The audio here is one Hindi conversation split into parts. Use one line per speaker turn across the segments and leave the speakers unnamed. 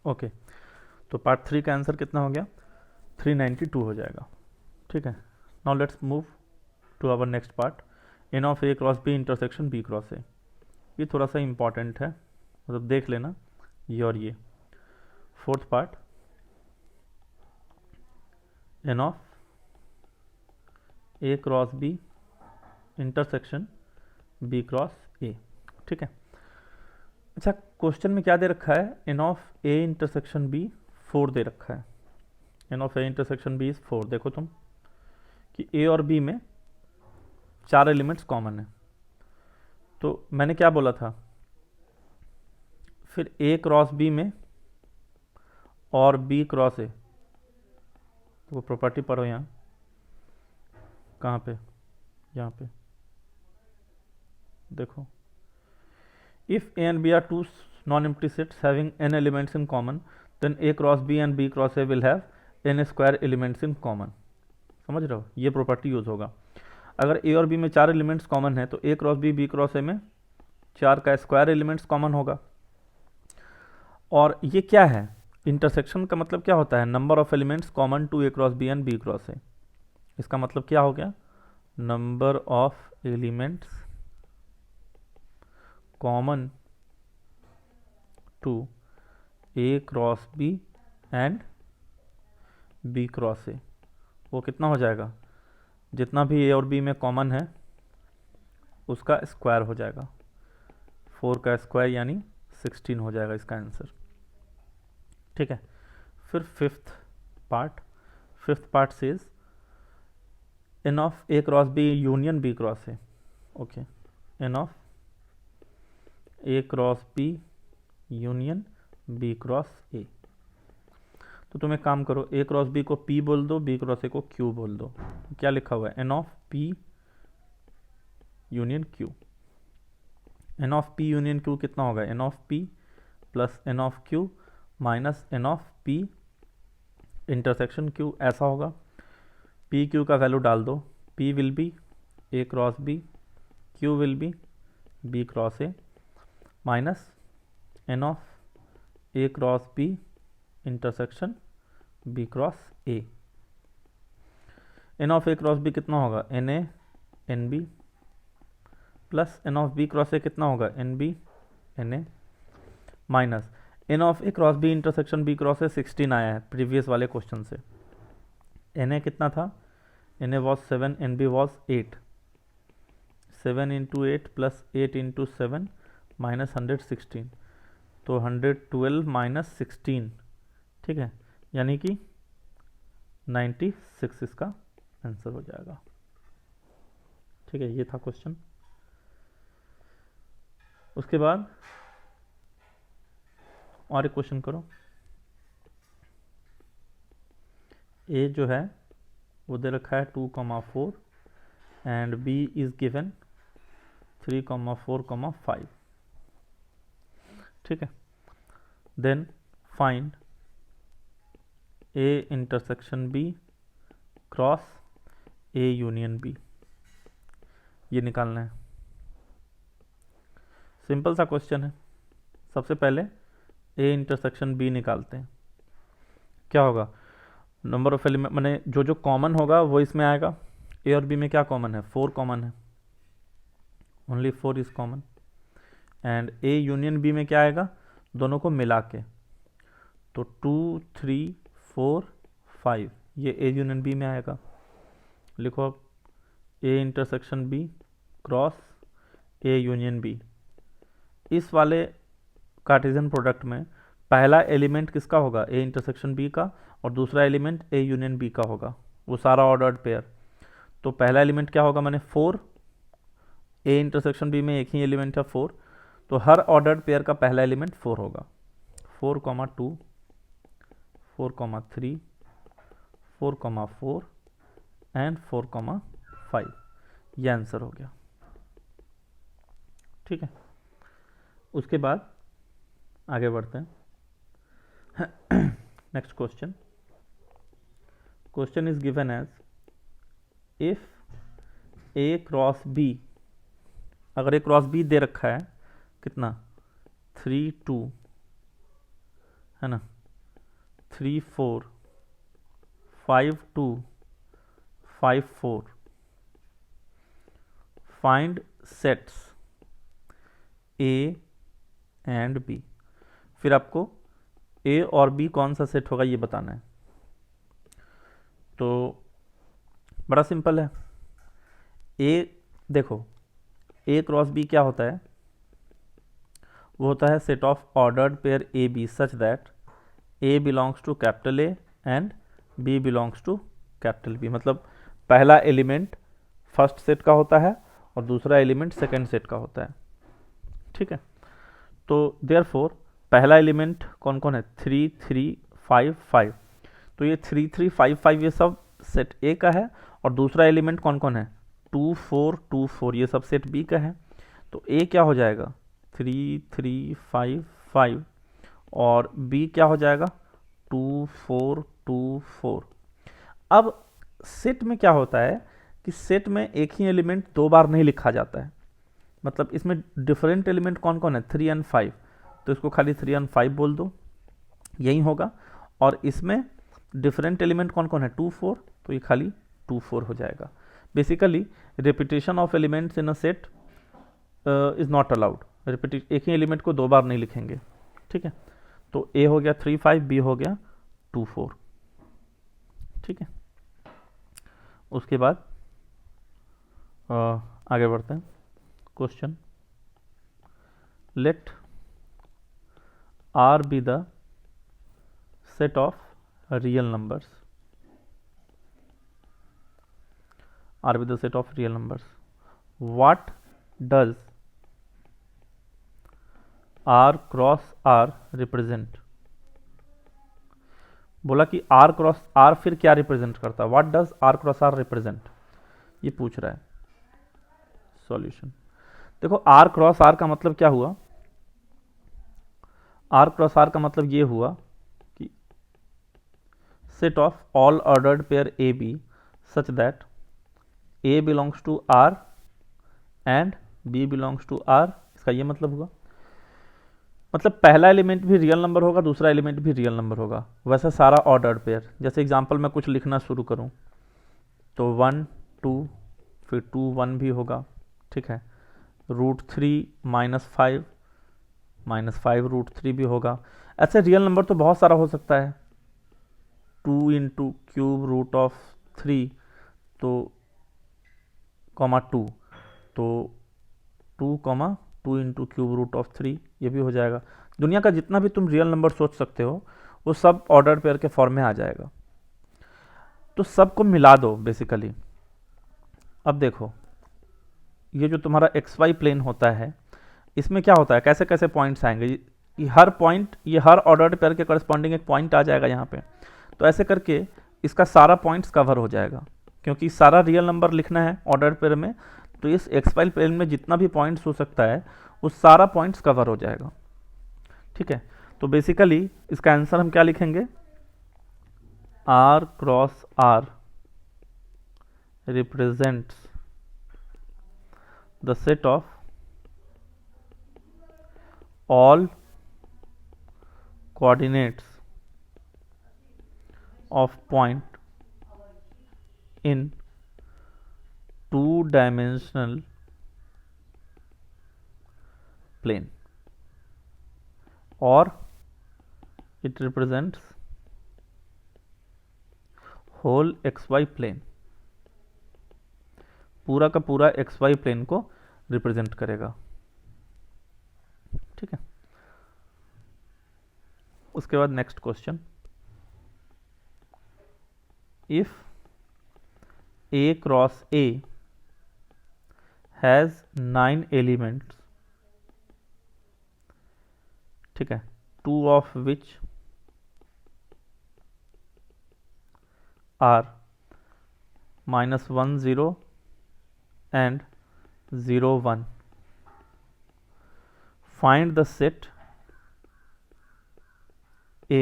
ओके, तो पार्ट 3 का आंसर कितना हो गया, 392 हो जाएगा। ठीक है, now let's move to our next part, N of A cross B intersection B cross A. ये थोड़ा सा इंपॉर्टेंट है, मतलब देख लेना ये और ये। Fourth part, N of A cross B intersection B cross A. ठीक है, अच्छा क्वेश्चन में क्या दे रखा है, N of A intersection B 4 दे रखा है। N of A intersection B is 4। देखो तुम कि ए और बी में 4 एलिमेंट्स कॉमन है, तो मैंने क्या बोला था, फिर ए क्रॉस बी में और बी क्रॉस ए, तो वो प्रॉपर्टी पढ़ो यहाँ, कहाँ पे, यहाँ पे देखो, if A and B are two non empty sets having n elements in common then A cross B and B cross A will have n square elements in common. समझ रहे हो, ये प्रॉपर्टी यूज होगा। अगर ए और बी में 4 एलिमेंट्स कॉमन है तो A cross B B cross A में 4 का स्क्वायर एलिमेंट्स कॉमन होगा। और ये क्या है, इंटरसेक्शन का मतलब क्या होता है, number of elements common to A cross B and B cross A. इसका मतलब क्या हो गया, number of elements common to A cross B and B cross A, वो कितना हो जाएगा, जितना भी ए और बी में कॉमन है उसका स्क्वायर हो जाएगा। 4 का स्क्वायर यानी 16 हो जाएगा इसका आंसर। ठीक है, फिर fifth part says N of A cross B union B cross A. Okay, N of A cross B union B cross A. तो तुम एक काम करो, ए क्रॉस बी को पी बोल दो, बी क्रॉस ए को क्यू बोल दो। क्या लिखा हुआ है, N of P union Q. N of P union Q कितना होगा, N of P plus N of Q minus N of P intersection Q, ऐसा होगा। पी क्यू का वैल्यू डाल दो, P will be A cross B, Q will be B cross A, minus N of A cross B intersection B cross A. N of A cross B कितना होगा, N A N B, plus N of B cross A कितना होगा, N B N A, minus N of A cross B intersection B cross A 16 आया है प्रीवियस वाले क्वेश्चन से। एन ए कितना था, N A was 7, N B was 8, 7 into 8 plus 8 into 7 minus 116, तो 112 माइनस 16, ठीक है, यानी कि 96 इसका आंसर हो जाएगा। ठीक है, ये था क्वेश्चन। उसके बाद और एक क्वेश्चन करो। ए जो है वो दे रखा है 2,4 एंड बी इज गिवन 3,4,5। ठीक है, then find A intersection B cross A union B, ये निकालना है। सिंपल सा क्वेश्चन है। सबसे पहले ए इंटरसेक्शन बी निकालते हैं। क्या होगा, नंबर ऑफ एलिमेंट मैंने जो जो कॉमन होगा वो इसमें आएगा। ए और बी में क्या कॉमन है, 4 कॉमन है, only 4 is common. And A union B में क्या आएगा, दोनों को मिला के, तो 2 3 4 5 ये ए यूनियन बी में आएगा। लिखो अब A intersection B cross A union B. इस वाले कार्टेशियन प्रोडक्ट में पहला एलिमेंट किसका होगा, ए इंटरसेक्शन बी का, और दूसरा एलिमेंट ए यूनियन बी का होगा, वो सारा ऑर्डर्ड पेयर। तो पहला एलिमेंट क्या होगा, मैंने 4, ए इंटरसेक्शन बी में एक ही एलिमेंट है 4, तो हर ऑर्डर्ड पेयर का पहला एलिमेंट 4 होगा। 4,2 4,3 4,4 एंड 4,5, ये आंसर हो गया। ठीक है, उसके बाद आगे बढ़ते हैं। Next question, question is given as if A cross B, अगर ए क्रॉस बी दे रखा है कितना 3 2 है ना, 3 4 5 2 5 4, find sets A and B. फिर आपको ए और बी कौन सा सेट होगा ये बताना है। तो बड़ा सिंपल है। ए, देखो, ए क्रॉस बी क्या होता है, वो होता है set of ordered pair A B such that A belongs to capital A and B belongs to capital B. मतलब पहला एलिमेंट फर्स्ट सेट का होता है और दूसरा एलिमेंट सेकंड सेट का होता है। ठीक है, तो देयरफॉर पहला एलिमेंट कौन कौन है, 3 3 5 5, तो ये 3 3 5 5 ये सब सेट ए का है, और दूसरा एलिमेंट कौन कौन है, 2 4 2 4, ये सब सेट बी का है। तो ए क्या हो जाएगा, 3 3 5 5, और बी क्या हो जाएगा, 2 4 2 4। अब सेट में क्या होता है कि सेट में एक ही एलिमेंट दो बार नहीं लिखा जाता है। मतलब इसमें डिफरेंट एलिमेंट कौन कौन है, 3 एंड 5, तो इसको खाली 3 एंड 5 बोल दो, यही होगा। और इसमें डिफरेंट एलिमेंट कौन कौन है, 2 4, तो ये खाली 2 4 हो जाएगा। Basically repetition of elements in a set is not allowed. एक ही एलिमेंट को दो बार नहीं लिखेंगे। ठीक है, तो ए हो गया 3 5, बी हो गया 2 4। ठीक है, उसके बाद आगे बढ़ते हैं। Question, let R be the set of real numbers. R be the set of real numbers, what does R cross R represent. बोला कि आर क्रॉस आर फिर क्या रिप्रेजेंट करता है, what does R cross R represent, ये पूछ रहा है। सॉल्यूशन, देखो आर क्रॉस आर का मतलब क्या हुआ, आर क्रॉस आर का मतलब ये हुआ कि set of all ordered pair A B such that A belongs to R and B belongs to R. इसका ये मतलब हुआ, मतलब पहला एलिमेंट भी रियल नंबर होगा, दूसरा एलिमेंट भी रियल नंबर होगा। वैसे सारा ऑर्डर्ड पेयर, जैसे एग्जांपल में कुछ लिखना शुरू करूं तो 1 2, फिर 2 1 भी होगा। ठीक है, √3 -5 √3 भी होगा। ऐसे रियल नंबर तो बहुत सारा हो सकता है, 2 इंटू क्यूब रूट ऑफ 3 तो कॉमा 2, तो 2 इंटू क्यूब रूट ऑफ 3 ये भी हो जाएगा। दुनिया का जितना भी तुम रियल नंबर सोच सकते हो वो सब ऑर्डर पेयर के फॉर्म में आ जाएगा। तो सबको मिला दो बेसिकली। अब देखो, ये जो तुम्हारा एक्स वाई प्लेन होता है, इसमें क्या होता है, कैसे कैसे पॉइंट्स आएंगे, ये हर पॉइंट, ये हर ऑर्डर पेयर के करस्पॉन्डिंग एक पॉइंट आ जाएगा यहाँ पे। तो ऐसे करके इसका सारा पॉइंट्स कवर हो जाएगा, क्योंकि सारा रियल नंबर लिखना है ऑर्डर पेयर में। तो इस एक्स वाई प्लेन में जितना भी पॉइंट्स हो सकता है वो सारा पॉइंट्स कवर हो जाएगा। ठीक है, तो बेसिकली इसका आंसर हम क्या लिखेंगे, R cross R represents the set of all coordinates of point in two-dimensional plane, or it represents whole xy plane, पूरा का पूरा xy प्लेन को रिप्रेजेंट करेगा। ठीक है, उसके बाद next question, if A cross A has 9 elements, ठीक है, 2 of which are -1 0 and 0 1, find the set A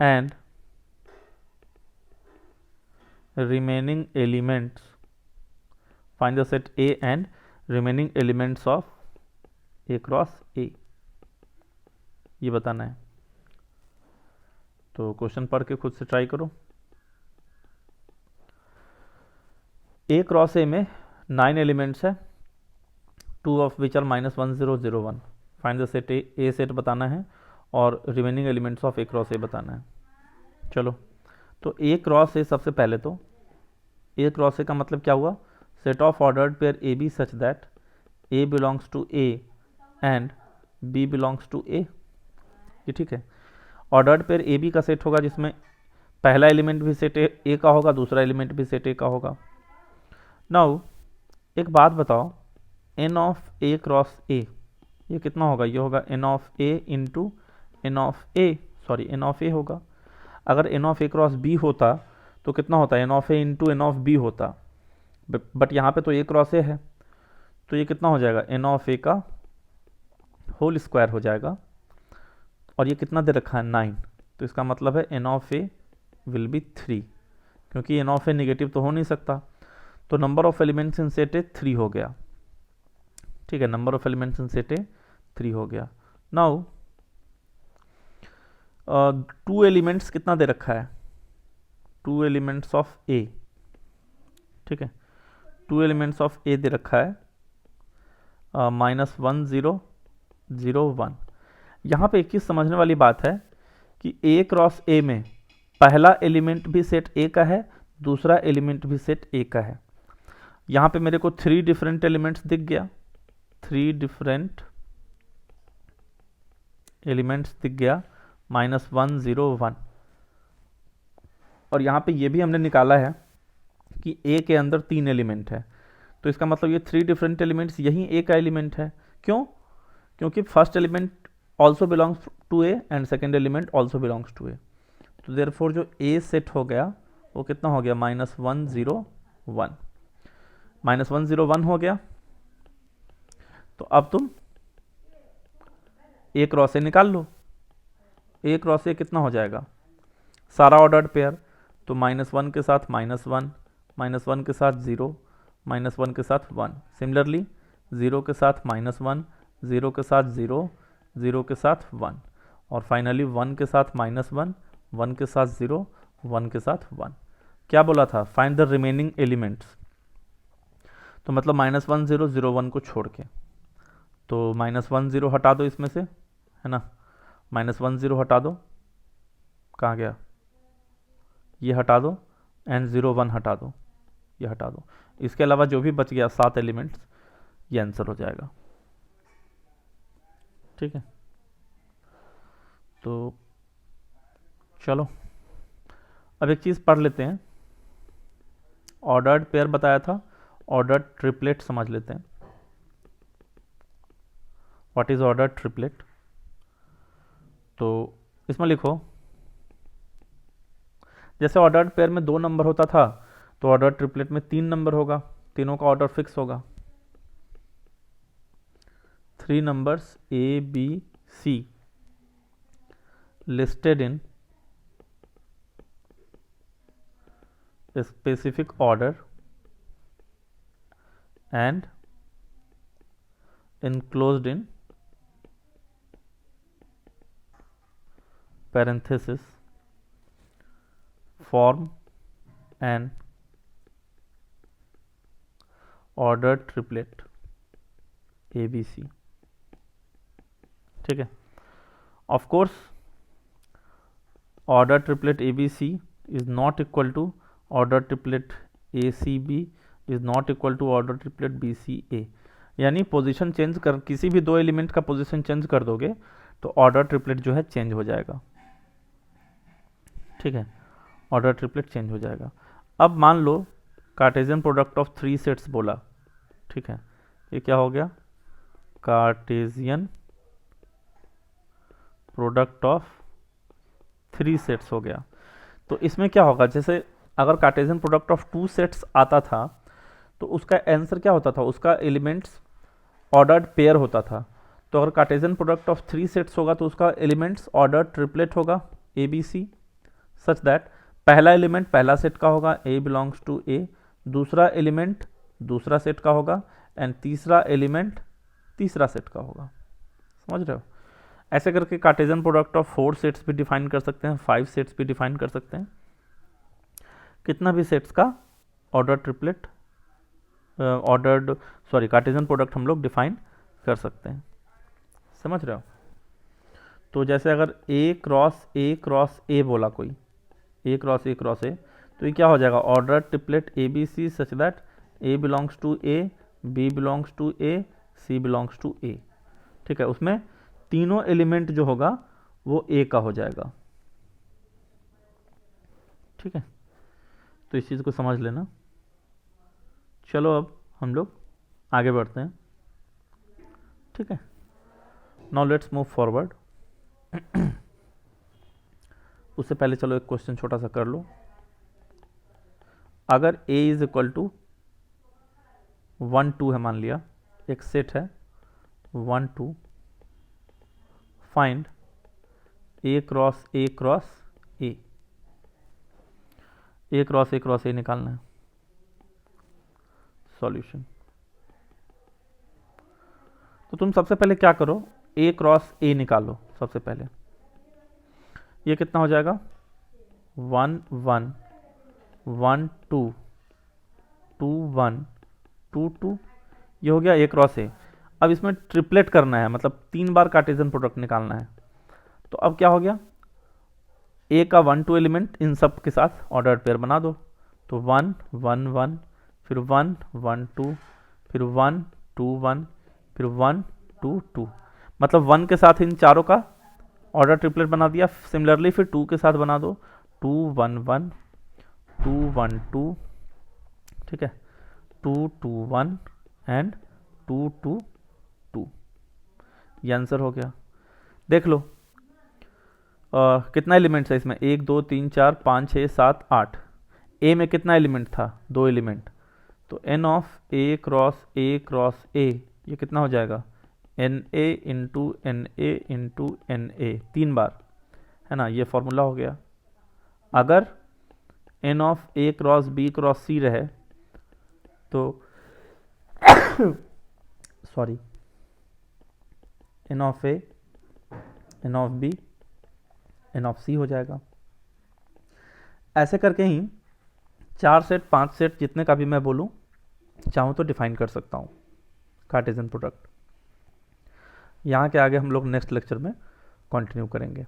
and remaining elements, find the set A and remaining elements of A cross A। ये बताना है। तो क्वेश्चन पढ़ के खुद से ट्राई करो। ए क्रॉस ए में 9 एलिमेंट्स है, 2 of which are -1 0 0 1। Find the set A set बताना है और remaining elements of A cross A बताना है। चलो, तो ए क्रॉस ए सबसे पहले, तो ए क्रॉस ए का मतलब क्या हुआ? Set of ordered pair A B such that A belongs to A and B belongs to A. ये ठीक है। ऑर्डर्ड पेयर ए बी का सेट होगा जिसमें पहला एलिमेंट भी सेट ए का होगा, दूसरा एलिमेंट भी सेट ए का होगा। नाउ एक बात बताओ, n of A cross A ये कितना होगा? ये होगा N of A into n of A, sorry n of A होगा। अगर n of A cross B होता तो कितना होता? N of A into n of B होता, बट यहाँ पे तो ए क्रॉस ए है, तो ये कितना हो जाएगा? एन ऑफ ए का होल स्क्वायर हो जाएगा। और ये कितना दे रखा है? 9। तो इसका मतलब है N of A will be 3, क्योंकि एन ऑफ ए निगेटिव तो हो नहीं सकता। तो number of elements in set ए 3 हो गया। ठीक है, number of elements in set ए 3 हो गया। नाउ 2 एलिमेंट्स कितना दे रखा है? 2 एलिमेंट्स ऑफ ए। ठीक है, 2 एलिमेंट्स ऑफ ए दे रखा है -1 0 0 1। यहाँ पे एक चीज़ समझने वाली बात है कि ए क्रॉस ए में पहला एलिमेंट भी सेट ए का है, दूसरा एलिमेंट भी सेट ए का है। यहाँ पे मेरे को 3 डिफरेंट एलिमेंट्स दिख गया, 3 डिफरेंट एलिमेंट्स दिख गया, -1 0 1। और यहाँ पे ये भी हमने निकाला है कि ए के अंदर 3 एलिमेंट है, तो इसका मतलब ये 3 डिफरेंट एलिमेंट्स यही ए का एलिमेंट है। क्यों? क्योंकि first element also belongs to A and second element also belongs to A. तो देयरफॉर जो ए सेट हो गया वो कितना हो गया? -1 0 1। -1 0 1 हो गया। तो अब तुम ए क्रॉस ए निकाल लो। ए क्रॉस ए कितना हो जाएगा? सारा ऑर्डर्ड पेयर, तो -1 के साथ -1, -1 के साथ 0, -1 के साथ 1। सिमिलरली 0 के साथ -1, 0 के साथ 0, 0 के साथ 1, और फाइनली 1 के साथ -1, 1 के साथ 0, 1 के साथ 1। क्या बोला था? Find the remaining elements. तो मतलब -1 0 0 1 को छोड़ के, तो -1 0 हटा दो इसमें से, है ना? -1 0 हटा दो, कहाँ गया? ये हटा दो, एंड 0 1 हटा दो, ये हटा दो। इसके अलावा जो भी बच गया 7 एलिमेंट्स, ये आंसर हो जाएगा। ठीक है, तो चलो अब एक चीज़ पढ़ लेते हैं। ऑर्डर्ड पेयर बताया था, ऑर्डर्ड ट्रिपलेट समझ लेते हैं। What is ordered triplet? तो इसमें लिखो, जैसे ऑर्डर्ड पेयर में 2 नंबर होता था, तो ऑर्डर्ड ट्रिपलेट में 3 नंबर होगा, तीनों का ऑर्डर फिक्स होगा। 3 numbers A, B, C listed in a specific order and enclosed in parenthesis form an ordered triplet ABC। ठीक है, of course order triplet A B C is not equal to order triplet A C B is not equal to order triplet B C A. यानी पोजीशन चेंज कर, किसी भी 2 एलिमेंट का पोजीशन चेंज कर दोगे तो ऑर्डर ट्रिपलेट जो है चेंज हो जाएगा। ठीक है, ऑर्डर ट्रिपलेट चेंज हो जाएगा। अब मान लो कार्टेशियन प्रोडक्ट ऑफ 3 सेट्स बोला। ठीक है, ये क्या हो गया? कार्टेशियन प्रोडक्ट ऑफ 3 सेट्स हो गया। तो इसमें क्या होगा? जैसे अगर कार्टेशियन प्रोडक्ट ऑफ 2 सेट्स आता था तो उसका आंसर क्या होता था? उसका एलिमेंट्स ऑर्डर्ड पेयर होता था। तो अगर कार्टेशियन प्रोडक्ट ऑफ 3 सेट्स होगा तो उसका एलिमेंट्स ऑर्डर्ड ट्रिपलेट होगा A B C, such that पहला एलिमेंट पहला सेट का होगा ए बिलोंग्स टू ए, दूसरा एलिमेंट दूसरा सेट का होगा, एंड तीसरा एलिमेंट तीसरा सेट का होगा। समझ रहे हो? ऐसे करके कार्टेशियन प्रोडक्ट ऑफ 4 सेट्स भी डिफाइन कर सकते हैं, 5 सेट्स भी डिफाइन कर सकते हैं, कितना भी सेट्स का order triplet ordered Cartesian product हम लोग डिफाइन कर सकते हैं। समझ रहे हो? तो जैसे अगर A बोला कोई, A, तो ये क्या हो जाएगा, order triplet ABC such that A belongs to A, B belongs to A, C belongs to A। ठीक है, उसमें तीनों एलिमेंट जो होगा वो A का हो जाएगा। ठीक है, तो इस चीज़ को समझ लेना। चलो अब हम लोग आगे बढ़ते हैं। ठीक है, नाउ लेट्स मूव फॉरवर्ड। उससे पहले चलो एक क्वेश्चन छोटा सा कर लो। अगर A इज इक्वल टू 1 2 है, मान लिया एक सेट है 1 2, find A cross A cross A, A cross A cross A निकालना है। सॉल्यूशन, तो तुम सबसे पहले क्या करो, A क्रॉस A निकालो सबसे पहले। ये कितना हो जाएगा, 1 1 1 2 2 1 2 2, ये हो गया A क्रॉस A। अब इसमें ट्रिपलेट करना है, मतलब 3 बार कार्टेशियन प्रोडक्ट निकालना है। तो अब क्या हो गया, A का 1 2 एलिमेंट इन सब के साथ ऑर्डर्ड पेयर बना दो। तो 1 1 1, फिर 1 1 2, फिर 1 2 1, फिर 1 2 2, मतलब 1 के साथ इन चारों का ऑर्डर ट्रिपलेट बना दिया। सिमिलरली फिर 2 के साथ बना दो, 2 1 1 2 1 2, ठीक है, 2 2 1 एंड 2 2 2। ये आंसर हो गया। देख लो कितना एलिमेंट्स है इसमें, 1 2 3 4 5 6 7 8। ए में कितना एलिमेंट था, 2 एलिमेंट। तो N of A cross A ये कितना हो जाएगा, NA into NA into NA, 3 बार, है ना। ये फॉर्मूला हो गया। अगर N of A cross B cross C रहे तो sorry, N of A N of B N of C हो जाएगा। ऐसे करके ही 4 सेट 5 सेट जितने का भी मैं बोलूँ चाहूँ तो डिफाइन कर सकता हूँ कार्टेशियन प्रोडक्ट। यहाँ के आगे हम लोग नेक्स्ट लेक्चर में कंटिन्यू करेंगे।